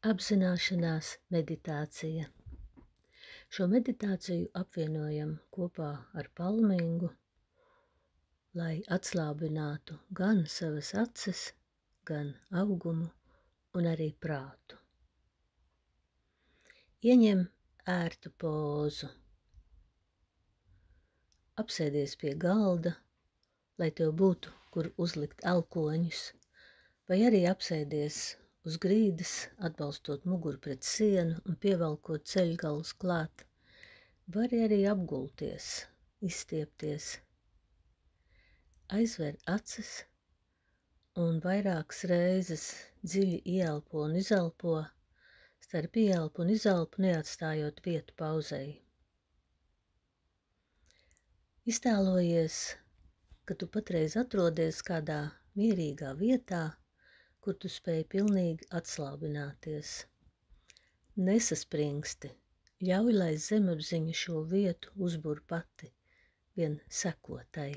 Apzināšanās meditācija. Šo meditāciju apvienojam kopā ar palmingu, lai atslābinātu gan savas acis, gan augumu un arī prātu. Ieņem ērtu pozu. Apsēdies pie galda, lai tev būtu, kur uzlikt elkoņus, vai arī apsēdies uz grīdas, atbalstot muguru pret sienu un pievelkot ceļgalus klāt. Vari arī apgulties, izstiepties. Aizver acis un vairākas reizes dziļi ieelpo un izelpo, starp ieelpu un izelpu neatstājot vietu pauzei. Iztēlojies, ka tu patreiz atrodies kādā mierīgā vietā, kur tu spēj pilnīgi atslābināties. Nesaspringsti, ļauj, lai zemapziņa šo vietu uzbur pati, vien sekotai.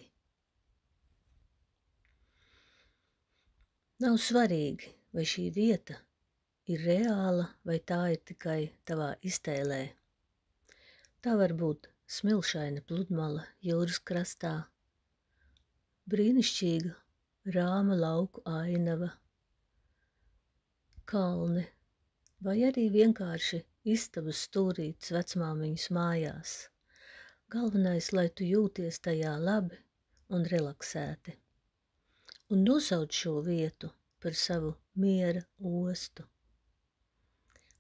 Nav svarīgi, vai šī vieta ir reāla, vai tā ir tikai tavā iztēlē. Tā var būt smilšaina pludmale jūras krastā, brīnišķīga rāma lauku ainava, kalni, vai arī vienkārši istabas stūrītes vecmāmiņas mājās. Galvenais, lai tu jūties tajā labi un relaksēti. Un nosauc šo vietu par savu miera ostu.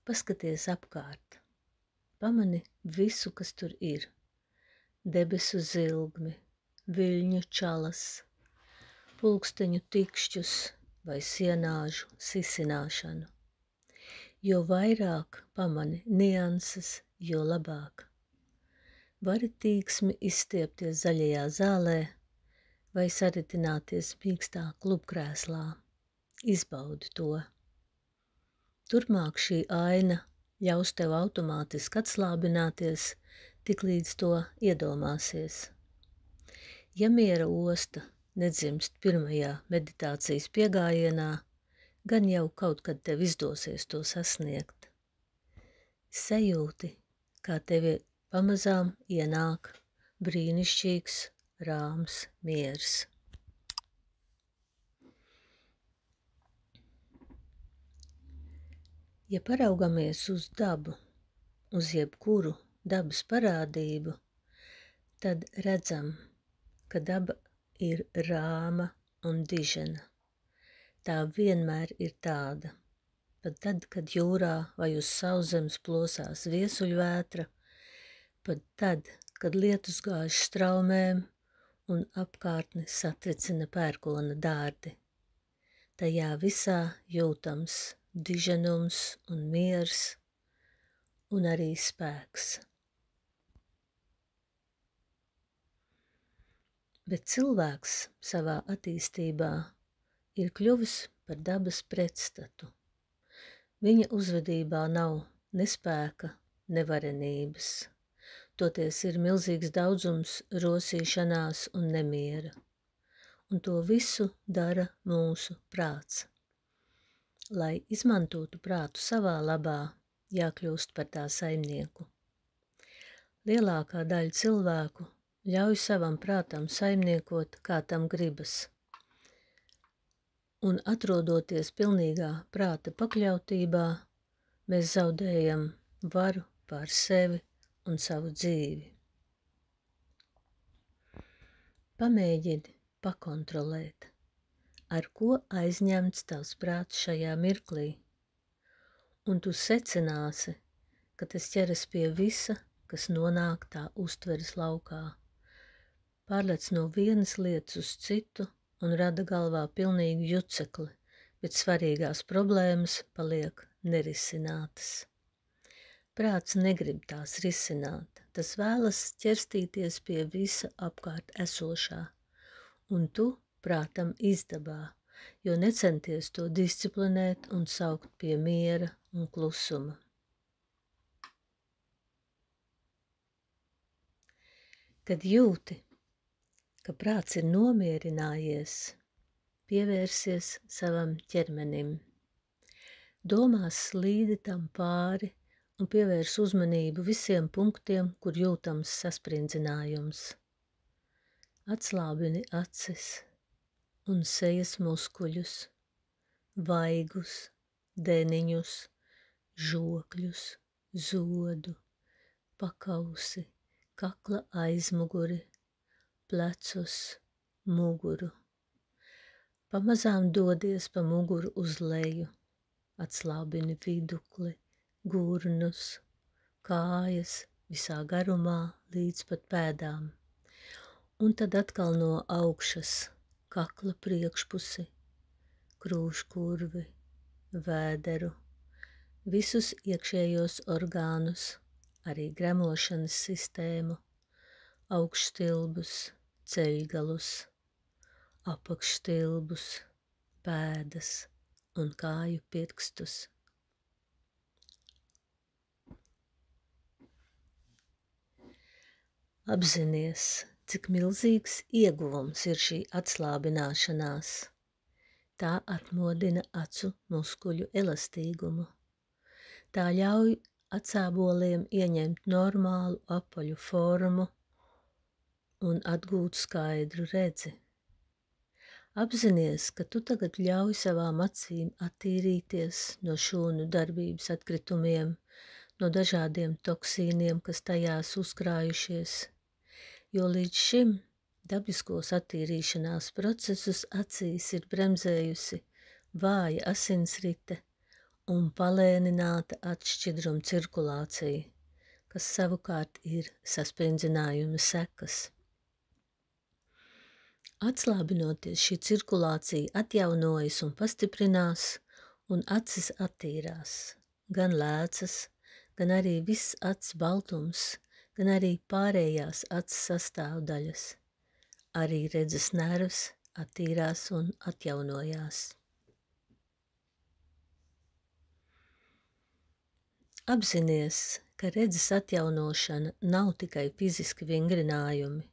Paskaties apkārt. Pamani visu, kas tur ir. Debesu zilgmi, viļņu čalas, pulksteņu tikšķus vai sienāžu sisināšanu. Jo vairāk pamani nianses, jo labāk. Vari tīksmi izstiepties zaļajā zālē vai saritināties mīkstā klubkrēslā. Izbaudi to. Turpmāk šī aina ļaus tev automātiski atslābināties, tiklīdz to iedomāsies. Ja miera osta nedzimst pirmajā meditācijas piegājienā, gan jau kaut kad tev izdosies to sasniegt. Sajūti, kā tevi pamazām ienāk brīnišķīgs, rāms miers. Ja paraugamies uz dabu, uz jebkuru dabas parādību, tad redzam, ka daba ir rāma un dižena. Tā vienmēr ir tāda. Pat tad, kad jūrā vai uz sauszemes plosās viesuļvētra, pat tad, kad lietus gāž straumēm un apkārtni satricina pērkona dārdi. Tajā visā jūtams diženums un miers un arī spēks. Bet cilvēks savā attīstībā ir kļuvis par dabas pretstatu. Viņa uzvedībā nav ne spēka, ne varenības. Toties ir milzīgs daudzums rosīšanās un nemiera. Un to visu dara mūsu prāts. Lai izmantotu prātu savā labā, jākļūst par tā saimnieku. Lielākā daļa cilvēku ļauj savam prātam saimniekot, kā tam gribas. Un atrodoties pilnīgā prāta pakļautībā, mēs zaudējam varu pār sevi un savu dzīvi. Pamēģini pakontrolēt, ar ko aizņemts tavs prāts šajā mirklī, un tu secināsi, ka tas ķeras pie visa, kas nonāk tā uztveres laukā. Pārlec no vienas lietas uz citu un rada galvā pilnīgu jucekli, bet svarīgās problēmas paliek nerisinātas. Prāts negrib tās risināt, tas vēlas ķerstīties pie visa apkārt esošā, un tu prātam izdabā, jo necenties to disciplinēt un saukt pie miera un klusuma. Kad jūti, ka prāts ir nomierinājies, pievērsies savam ķermenim. Domās slīdi tam pāri un pievērs uzmanību visiem punktiem, kur jūtams sasprindzinājums. Atslābini acis un sejas muskuļus, vaigus, deniņus, žokļus, zodu, pakausi, kakla aizmuguri, plecus, muguru. Pamazām dodies pa muguru uz leju, atslābini vidukli, gurnus, kājas visā garumā līdz pat pēdām. Un tad atkal no augšas kakla priekšpusi, krūškurvi, vēderu, visus iekšējos orgānus, arī gremošanas sistēmu, augšstilbus, ceļgalus, apakšstilbus, pēdas un kāju pirkstus. Apzinies, cik milzīgs ieguvums ir šī atslābināšanās. Tā atmodina acu muskuļu elastīgumu. Tā ļauj acāboliem ieņemt normālu apaļu formu un atgūt skaidru redzi. Apzinies, ka tu tagad ļauj savām acīm attīrīties no šūnu darbības atkritumiem, no dažādiem toksīniem, kas tajās uzkrājušies, jo līdz šim dabiskos attīrīšanās procesus acīs ir bremzējusi vāja asinsrite un palēnināta atšķidruma cirkulācija, kas savukārt ir sasprindzinājuma sekas. Atslābinoties, šī cirkulācija atjaunojas un pastiprinās, un acis attīrās, gan lēcas, gan arī viss acs baltums, gan arī pārējās acs sastāvdaļas. Arī redzes nervs attīrās un atjaunojās. Apzinies, ka redzes atjaunošana nav tikai fiziski vingrinājumi.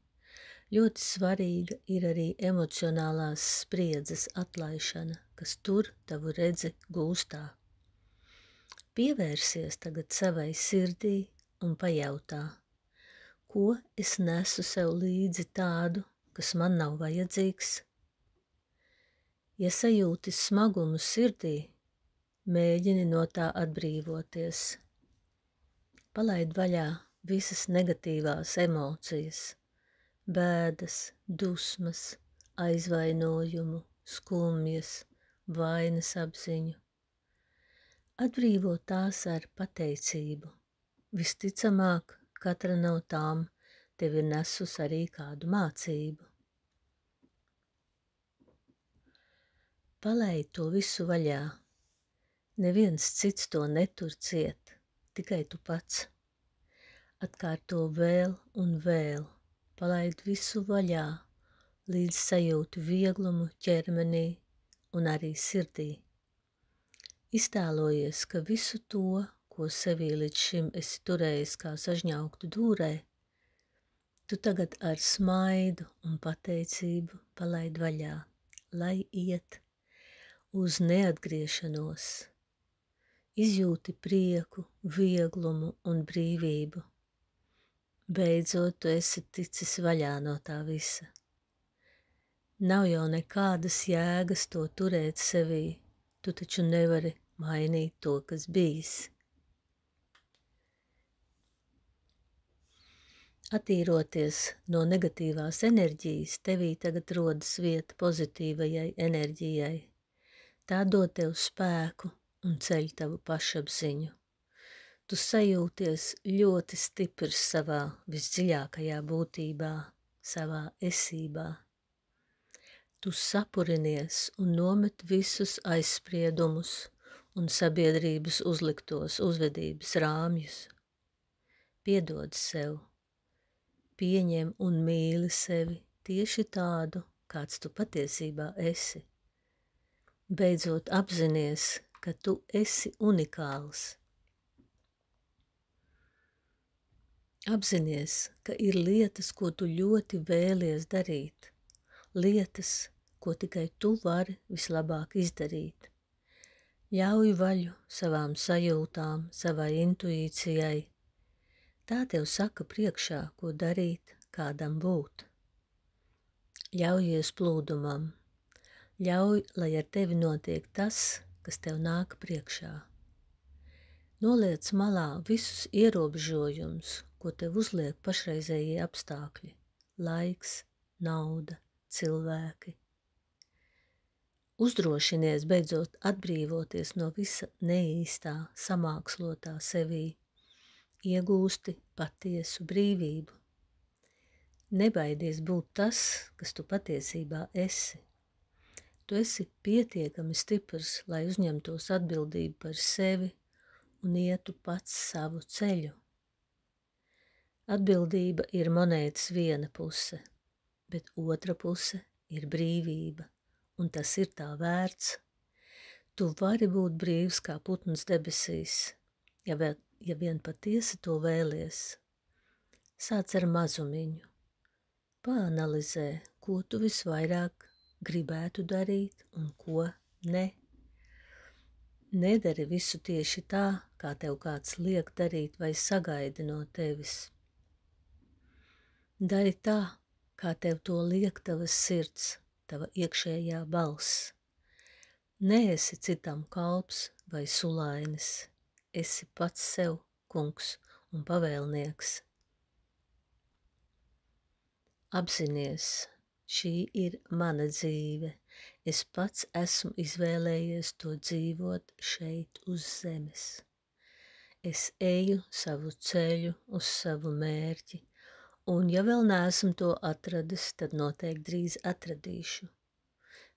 Ļoti svarīga ir arī emocionālās spriedzes atlaišana, kas tur tavu redzi gūstā. Pievērsies tagad savai sirdī un pajautā, ko es nesu sev līdzi tādu, kas man nav vajadzīgs. Ja sajūti smagumu sirdī, mēģini no tā atbrīvoties. Palaid vaļā visas negatīvās emocijas, bēdas, dusmas, aizvainojumu, skumjas, vainas apziņu. Atbrīvo tās ar pateicību. Visticamāk, katra no tām tev ir nesus arī kādu mācību. Palaid to visu vaļā. Neviens cits to netur ciet, tikai tu pats. Atkārto vēl un vēl. Palaid visu vaļā, līdz sajūti vieglumu ķermenī un arī sirdī. Iztēlojies, ka visu to, ko sevī līdz šim esi turējis kā sažņauktu dūrē, tu tagad ar smaidu un pateicību palaid vaļā, lai iet uz neatgriešanos. Izjūti prieku, vieglumu un brīvību. Beidzot, tu esi ticis vaļā no tā visa. Nav jau nekādas jēgas to turēt sevī, tu taču nevari mainīt to, kas bijis. Attīroties no negatīvās enerģijas, tevī tagad rodas vieta pozitīvajai enerģijai. Tā dod tev spēku un ceļ tavu pašapziņu. Tu sajūties ļoti stiprs savā visdziļākajā būtībā, savā esībā. Tu sapurinies un nomet visus aizspriedumus un sabiedrības uzliktos uzvedības rāmjus. Piedod sev, pieņem un mīli sevi tieši tādu, kāds tu patiesībā esi. Beidzot apzinies, ka tu esi unikāls. Apzinies, ka ir lietas, ko tu ļoti vēlies darīt, lietas, ko tikai tu vari vislabāk izdarīt. Ļauj vaļu savām sajūtām, savai intuīcijai. Tā tev saka priekšā, ko darīt, kādam būt. Ļaujies plūdumam. Ļauj, lai ar tevi notiek tas, kas tev nāk priekšā. Noliec malā visus ierobežojumus, ko tev uzliek pašreizējie apstākļi – laiks, nauda, cilvēki. Uzdrošinies beidzot atbrīvoties no visa neīstā, samākslotā sevī. Iegūsti patiesu brīvību. Nebaidies būt tas, kas tu patiesībā esi. Tu esi pietiekami stiprs, lai uzņemtos atbildību par sevi un ietu pats savu ceļu. Atbildība ir monētas viena puse, bet otra puse ir brīvība, un tas ir tā vērts. Tu vari būt brīvs kā putns debesīs, ja vien patiesi to vēlies. Sāc ar mazumiņu. Paanalizē, ko tu visvairāk gribētu darīt un ko ne. Nedari visu tieši tā, kā tev kāds liek darīt vai sagaida no tevis. Dari tā, kā tev to liek tavas sirds, tava iekšējā balss. Neesi citam kalps vai sulainis, esi pats sev kungs un pavēlnieks. Apzinies, šī ir mana dzīve. Es pats esmu izvēlējies to dzīvot šeit uz zemes. Es eju savu ceļu uz savu mērķi, un ja vēl neesmu to atradis, tad noteikti drīz atradīšu.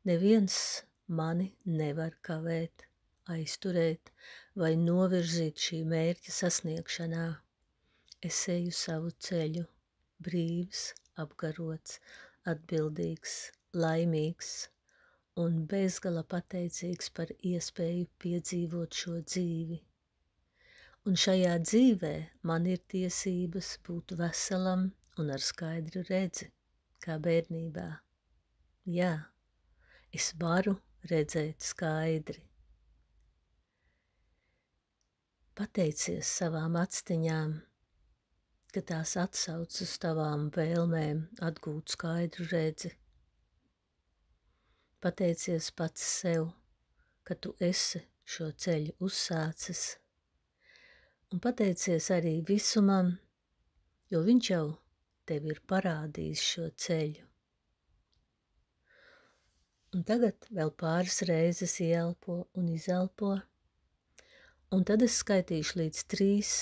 Neviens mani nevar kavēt, aizturēt vai novirzīt šī mērķa sasniegšanā. Es eju savu ceļu, brīvs, apgarots, atbildīgs, laimīgs un bezgala pateicīgs par iespēju piedzīvot šo dzīvi. Un šajā dzīvē man ir tiesības būt veselam un ar skaidru redzi, kā bērnībā. Jā, es varu redzēt skaidri. Pateicies savām actiņām, ka tās atsauc uz tavām vēlmēm atgūt skaidru redzi. Pateicies pats sev, ka tu esi šo ceļu uzsācis, un pateicies arī visumam, jo viņš jau tev ir parādījis šo ceļu. Un tagad vēl pāris reizes ieelpo un izelpo, un tad es skaitīšu līdz 3,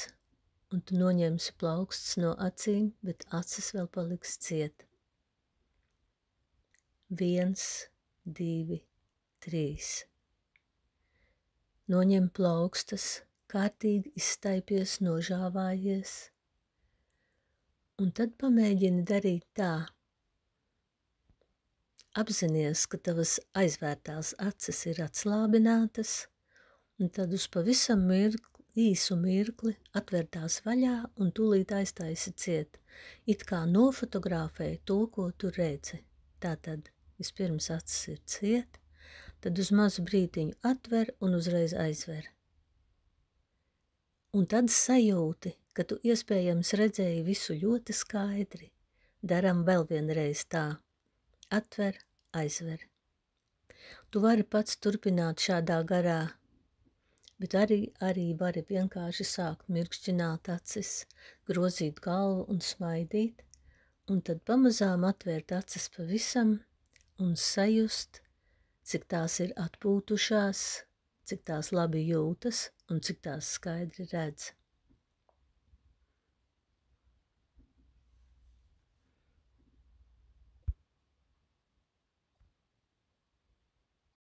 un tu noņemsi plauksts no acīm, bet acis vēl paliks ciet. 1, 2, 3. Noņem plaukstas, kārtīgi izstaipies, nožāvājies, un tad pamēģini darīt tā. Apzinies, ka tavas aizvērtās acis ir atslābinātas, un tad uz pavisam īsu mirkli atver tās vaļā un tūlīt aiztaisi ciet, it kā nofotografēji to, ko tu redzi. Tātad vispirms acis ir ciet, tad uz mazu brītiņu atver un uzreiz aizver. Un tad sajūti, ka tu iespējams redzēji visu ļoti skaidri. Daram vēl vienreiz tā. Atver, aizver. Tu vari pats turpināt šādā garā, bet arī vari vienkārši sākt mirkšķināt acis, grozīt galvu un smaidīt, un tad pamazām atvērt acis pavisam un sajust, cik tās ir atpūtušās, cik tās labi jūtas un cik tās skaidri redz.